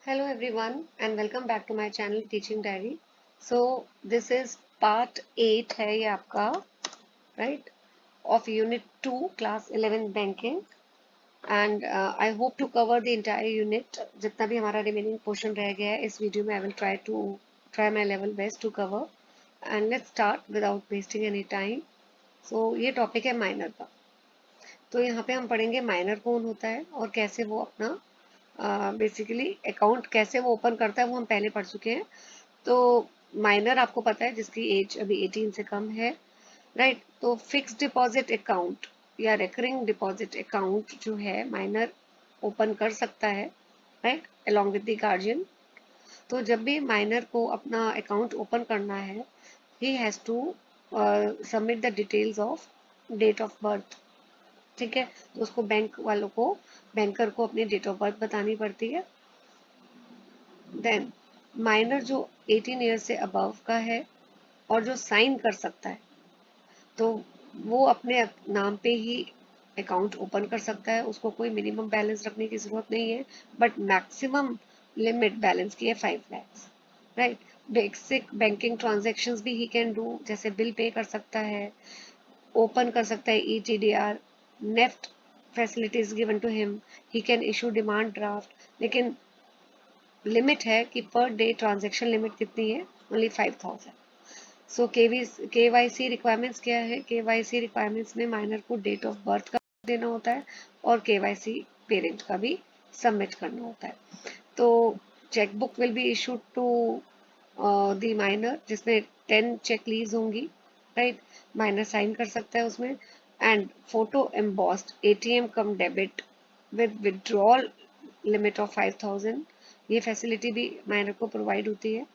Hello everyone and welcome back to my channel Teaching Diary. So this is part 8 है ये आपका right of unit 2 class 11 banking and I hope to cover the entire unit. जितना भी हमारा remaining portion रह गया है इस वीडियो में I will try my level best to cover and let's start without wasting any time. So ये topic है माइनर का. तो यहाँ पे हम पढ़ेंगे माइनर कौन होता है और कैसे वो अपना बेसिकली अकाउंट कैसे वो ओपन करता है वो हम पहले पढ़ चुके हैं. तो माइनर आपको पता है जिसकी एज अभी 18 से कम है, राइट. तो फिक्स डिपॉजिट अकाउंट या रिकरिंग डिपॉजिट अकाउंट जो है माइनर ओपन कर सकता है, right, along with the guardian. तो जब भी माइनर को अपना अकाउंट ओपन करना है he has to submit the details of date of birth. ठीक है, तो उसको बैंकर को अपनी डेट ऑफ बर्थ बतानी पड़ती है. देन माइनर जो 18 ईयर से अबव का है और जो साइन कर सकता है तो वो अपने नाम पे ही अकाउंट ओपन कर सकता है. उसको कोई मिनिमम बैलेंस रखने की जरूरत नहीं है, बट मैक्सिमम लिमिट बैलेंस की है 5 lakhs, right. Basic banking transactions भी ही कैन डू, जैसे बिल पे कर सकता है, ओपन कर सकता है ETDR, NEFT facilities given to him, he can issue demand draft. लेकिन लिमिट है कि पर डे ट्रांजैक्शन लिमिट कितनी है, ओनली 5,000. सो KYC रिक्वायरमेंट्स क्या है? KYC रिक्वायरमेंट्स में माइनर को डेट ऑफ बर्थ का देना होता है और KYC पेरेंट का भी सबमिट करना होता है. तो chequebook will be issued to the minor जिसमें 10 चेक लीव्स होंगी, राइट. माइनर साइन कर सकता है उसमें. And photo embossed ATM cum debit with withdrawal limit of 5,000, ये फैसिलिटी भी माइनर को प्रोवाइड होती है,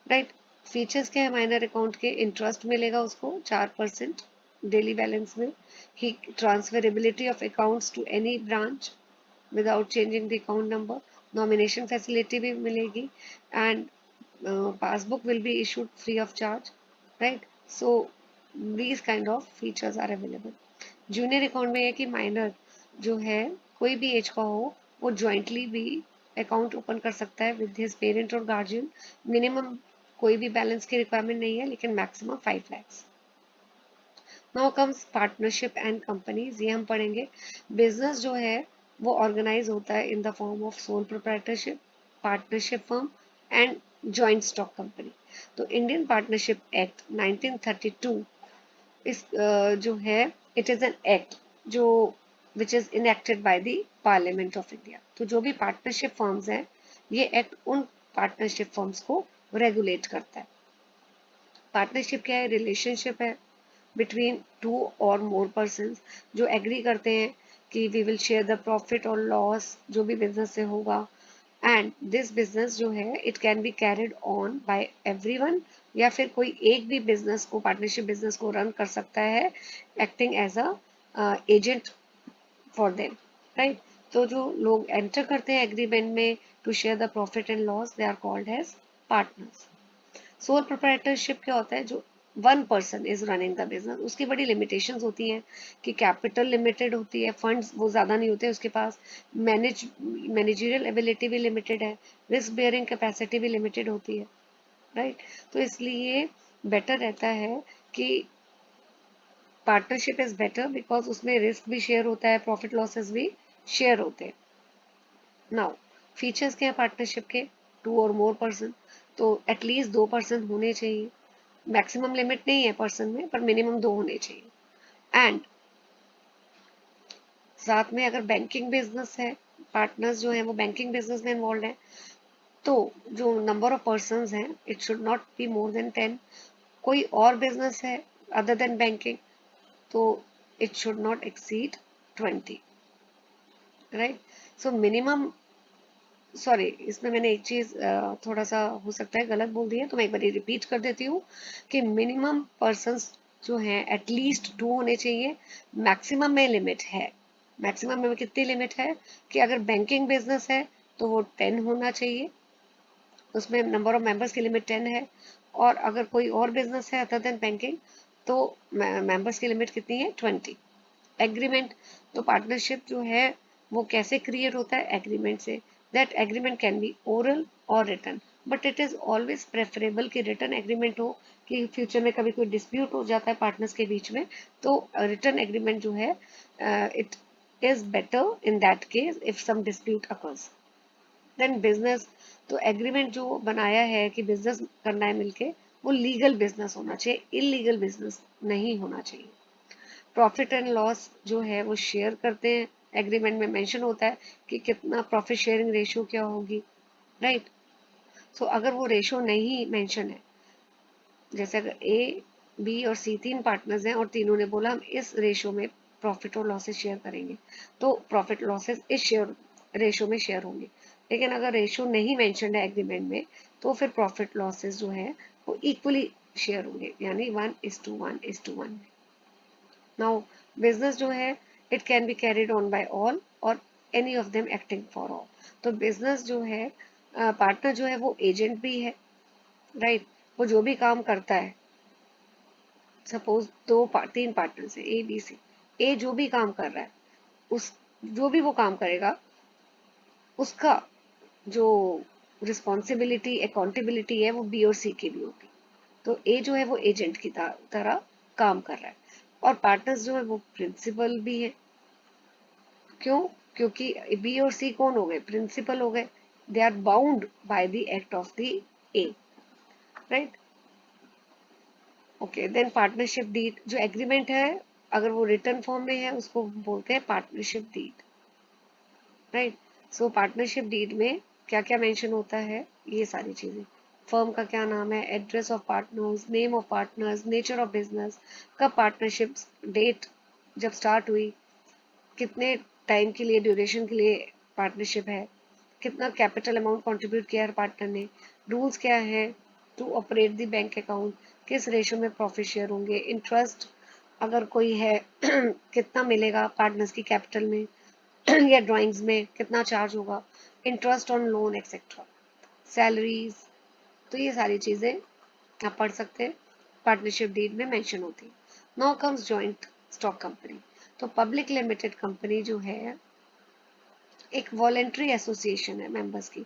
राइट. फीचर्स क्या है माइनर अकाउंट के? इंटरेस्ट मिलेगा उसको 4% डेली बैलेंस में. ही transferability of accounts to any branch without changing the account number. Nomination facility भी मिलेगी and passbook will be issued free of charge, right. So these kind of features are available. Junior account में है कि minor जो है कोई भी as का हो वो ज्वाइंटली भी अकाउंट ओपन कर सकता है विद हिज पेरेंट और गार्जियन. मिनिमम कोई भी बैलेंस की रिक्वायरमेंट नहीं है लेकिन maximum 5 lakhs. Now comes partnership and companies, ये हम पढ़ेंगे. बिजनेस जो है वो ऑर्गेनाइज होता है in the form of sole proprietorship, partnership firm and joint stock company. तो इंडियन पार्टनरशिप एक्ट 1932 इस जो है इट इज एन एक्ट जो which is enacted by the parliament of India. तो जो भी पार्टनरशिप फर्म्स हैं ये एक्ट उन पार्टनरशिप फर्म्स को रेगुलेट करता है. पार्टनरशिप क्या है? रिलेशनशिप है बिटवीन 2 और मोर पर्सन्स जो एग्री करते हैं कि we will share the profit और लॉस जो भी बिजनेस से होगा. एंड दिस बिजनेस जो है it can be carried on by everyone, या फिर कोई एक भी बिजनेस को पार्टनरशिप बिजनेस को रन कर सकता है acting as a agent for them, right. तो जो लोग एंटर करते हैं एग्रीमेंट में to share the profit and loss they are called as partners. Sole proprietorship क्या होता है? जो one person is running the business. उसकी बड़ी लिमिटेशंस होती हैं कि कैपिटल लिमिटेड होती है, फंड्स वो ज़्यादा नहीं होते उसके पास, मैनेजरियल एबिलिटी भी लिमिटेड है, रिस्क बेयरिंग कैपेसिटी भी लिमिटेड होती है, राइट. तो इसलिए बेटर रहता है कि पार्टनरशिप इज बेटर बिकॉज उसमें रिस्क भी शेयर होता है, प्रॉफिट लॉसेस भी शेयर होते हैं. नाउ फीचर्स क्या है पार्टनरशिप के? 2 और मोर पर्सन, तो एटलीस्ट 2 पर्सन होने चाहिए. मैक्सिमम लिमिट नहीं है पर्सन में पर मिनिमम 2 होने चाहिए. एंड साथ में अगर बैंकिंग बिजनेस है, पार्टनर्स जो है वो बैंकिंग बिजनेस में इन्वॉल्व है, तो जो नंबर ऑफ पर्संस हैं it should not be more than 10. कोई और बिजनेस है अदर देन बैंकिंग तो it should not exceed 20, right. So minimum, sorry इसमें मैंने एक चीज थोड़ा सा हो सकता है गलत बोल दी है तो मैं एक बार रिपीट कर देती हूँ कि मिनिमम पर्संस जो हैं एटलीस्ट 2 होने चाहिए. मैक्सिमम में लिमिट है, मैक्सिमम में कितनी लिमिट है कि अगर बैंकिंग बिजनेस है तो वो 10 होना चाहिए, उसमें नंबर ऑफ मेंबर्स की लिमिट 10 है. और अगर कोई और बिजनेस है अदर देन बैंकिंग तो मेंबर्स की लिमिट कितनी है? 20. एग्रीमेंट, तो पार्टनरशिप जो है वो कैसे क्रिएट होता है? एग्रीमेंट से. That agreement can be oral or written, but it is always preferable कि रिटन एग्रीमेंट हो, कि फ्यूचर में कभी कोई डिस्प्यूट हो जाता है पार्टनर्स के बीच में, तो रिटन एग्रीमेंट जो है it is better in that case if some dispute occurs. Then business, तो एग्रीमेंट जो बनाया है कि बिजनेस करना है मिलके, वो लीगल बिजनेस होना चाहिए, इलीगल बिजनेस नहीं होना चाहिए। प्रॉफिट एंड लॉस जो है वो शेयर करते हैं, एग्रीमेंट में मेंशन होता है कि कितना प्रॉफिट शेयरिंग रेशियो क्या होगी, राइट। सो अगर वो रेशियो नहीं मेंशन है, जैसे अगर ए बी और सी तीन पार्टनर्स हैं और तीनों ने बोला हम इस रेशियो में प्रॉफिट और लॉसेस शेयर करेंगे, तो प्रॉफिट लॉसेस इस शेयर रेशियो में शेयर होंगे। लेकिन अगर रेशियो नहीं मेंशन है एग्रीमेंट में, तो फिर प्रॉफिट लॉसेस जो है वो इक्वली शेयर होंगे, यानी 1:1:1। नाउ बिजनेस जो है it can be carried on by all or any of them acting for all. तो बिजनेस जो है, पार्टनर जो है वो एजेंट भी है, राइट। वो जो भी काम करता है, सपोज तीन पार्टनर्स है ए बी सी, ए जो भी काम कर रहा है, उस जो भी वो काम करेगा उसका जो रिस्पॉन्सिबिलिटी अकाउंटेबिलिटी है वो बी और सी की भी होगी। तो ए जो है वो एजेंट की तरह काम कर रहा है, और पार्टनर्स जो है वो प्रिंसिपल भी है। क्यों? क्योंकि बी और सी कौन हो गए? प्रिंसिपल हो गए। They are bound by the act of the A, right. Okay, then partnership deed, जो एग्रीमेंट है अगर वो रिटर्न फॉर्म में है उसको बोलते हैं partnership deed, right. So partnership deed में क्या क्या मेंशन होता है, ये सारी चीजें, फर्म का क्या नाम है, address of partners, name of partners, nature of business, कब पार्टनरशिप डेट जब स्टार्ट हुई, कितने टाइम के लिए ड्यूरेशन के लिए पार्टनरशिप है, कितना कैपिटल अमाउंट कंट्रीब्यूट किया है पार्टनर ने, रूल्स क्या है to operate the bank account, किस रेशो में प्रॉफिट शेयर होंगे, इंटरेस्ट अगर कोई है कितना मिलेगा पार्टनर्स की कैपिटल में या ड्राइंग्स में कितना चार्ज होगा, interest on loan etcetera, salaries. तो ये सारी चीजें आप पढ़ सकते हैं, पार्टनरशिप डीड में मेंशन होती है। Now comes joint stock company. तो पब्लिक लिमिटेड कंपनी जो है एक वॉलेंट्री एसोसिएशन है मेंबर्स की,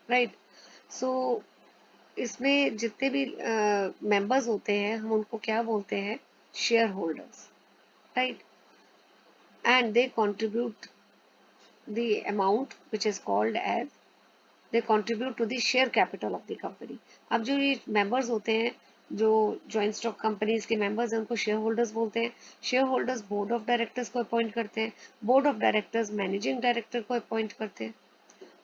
राइट। सो इसमें जितने भी मेंबर्स होते हैं हम उनको क्या बोलते हैं? Share holders, right. And they contribute the amount which is called as, they contribute to the share capital of the company। अब जो ये मेंबर्स होते हैं, जो जॉइंट स्टॉक कंपनीज के मेंबर्स हैं उनको शेयर होल्डर्स बोलते हैं। Share holders board of directors को अपॉइंट करते हैं, board of directors managing director को अपॉइंट करते हैं,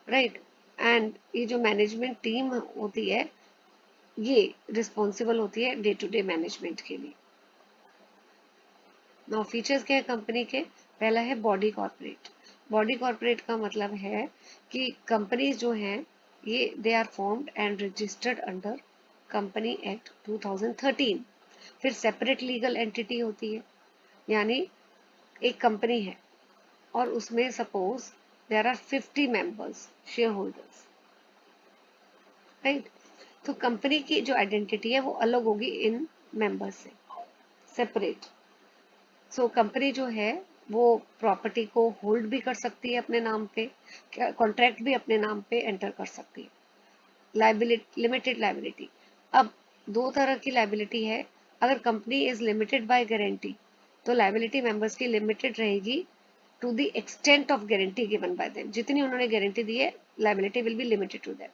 राइट। एंड ये जो मैनेजमेंट टीम होती है ये रिस्पॉन्सिबल होती है डे टू डे मैनेजमेंट के लिए। नाउ फीचर्स क्या है कंपनी के? पहला है बॉडी कॉर्पोरेट। बॉडी कॉर्पोरेट का मतलब है कि कंपनीज जो हैं ये they are formed and registered under company act 2013। फिर सेपरेट लीगल एंटिटी होती है, यानी एक कंपनी है और उसमें suppose there are 50 members share holders, right. तो कंपनी की जो आइडेंटिटी है वो अलग होगी इन मेंबर्स से, सेपरेट। सो कंपनी जो है वो प्रॉपर्टी को होल्ड भी कर सकती है अपने नाम पे, कॉन्ट्रैक्ट भी अपने नाम पे एंटर कर सकती है। Liability, limited liability. अब दो तरह की लाइबिलिटी है। अगर company is limited by guarantee तो लाइबिलिटी मेंबर्स की लिमिटेड रहेगी to the extent of guarantee given by them, जितनी उन्होंने गारंटी दी है liability will be limited to that.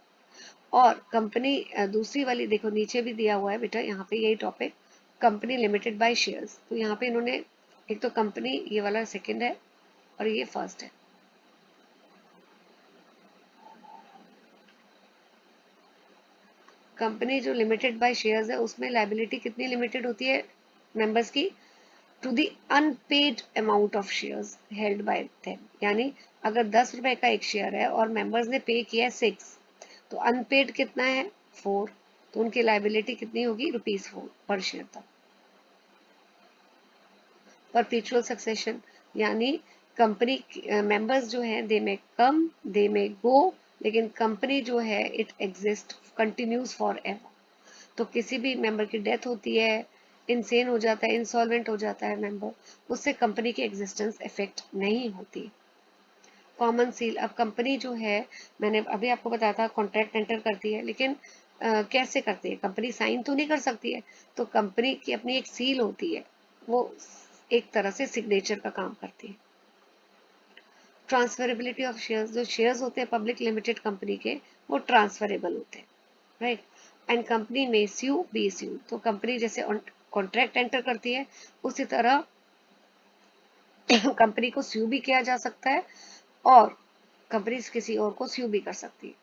और कंपनी दूसरी वाली देखो नीचे भी दिया हुआ है बेटा, यहाँ पे यही topic, company limited by shares. तो यहाँ पे इन्होंने एक तो कंपनी ये वाला सेकंड है और ये फर्स्ट है। कंपनी जो लिमिटेड बाय शेयर्स है उसमें लाइबिलिटी कितनी लिमिटेड होती है मेंबर्स की? To the unpaid amount of shares held by them, यानी अगर 10 रुपए का एक शेयर है और मेंबर्स ने पे किया है 6, तो अनपेड कितना है? 4, तो उनकी लाइबिलिटी कितनी होगी? ₹4 पर शेयर तक। परपेचुअल सक्सेशन, यानी कंपनी मेंबर्स जो हैं दे में कम दे में गो, लेकिन कंपनी जो है it exist continues for ever. तो किसी भी मेंबर की डेथ होती है, इंसेन हो जाता है, इंसॉल्वेंट हो जाता है मेंबर, उससे कंपनी की एग्जिस्टेंस इफेक्ट नहीं होती। कॉमन सील, अब कंपनी जो है, मैंने अभी आपको बताया था कॉन्ट्रैक्ट एंटर करती है, लेकिन कैसे करती है? कंपनी साइन तो नहीं कर सकती है, तो कंपनी की अपनी एक सील होती है, वो एक तरह से सिग्नेचर का काम करती है। ट्रांसफरेबिलिटी ऑफ शेयर्स, जो शेयर्स होते हैं पब्लिक लिमिटेड कंपनी के, वो ट्रांसफरेबल होते हैं, राइट। एंड कंपनी में स्यू बी स्यू, तो कंपनी जैसे कॉन्ट्रैक्ट एंटर करती है, उसी तरह कंपनी को स्यू भी किया जा सकता है, और कंपनी किसी और को स्यू भी कर सकती है।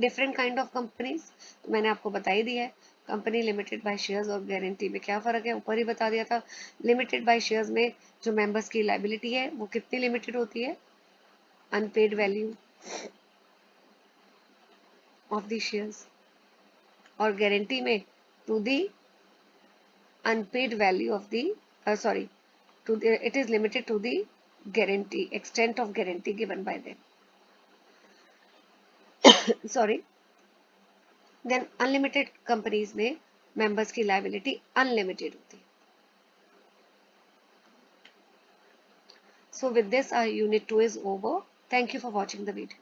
डिफरेंट काइंड ऑफ कंपनीज, तो मैंने आपको बता ही दिया है। कंपनी लिमिटेड बाय शेयर्स और गारंटी में क्या फर्क है, ऊपर ही बता दिया था। लिमिटेड बाय शेयर्स में जो मेंबर्स की लायबिलिटी है वो कितनी लिमिटेड होती है, unpaid value of the shares, और गारंटी में to the unpaid value of the sorry to the, it is limited to the guarantee, extent of guarantee given by them. Sorry. Then unlimited companies में members की liability unlimited होती है. So with this our unit 2 is over. Thank you for watching the video.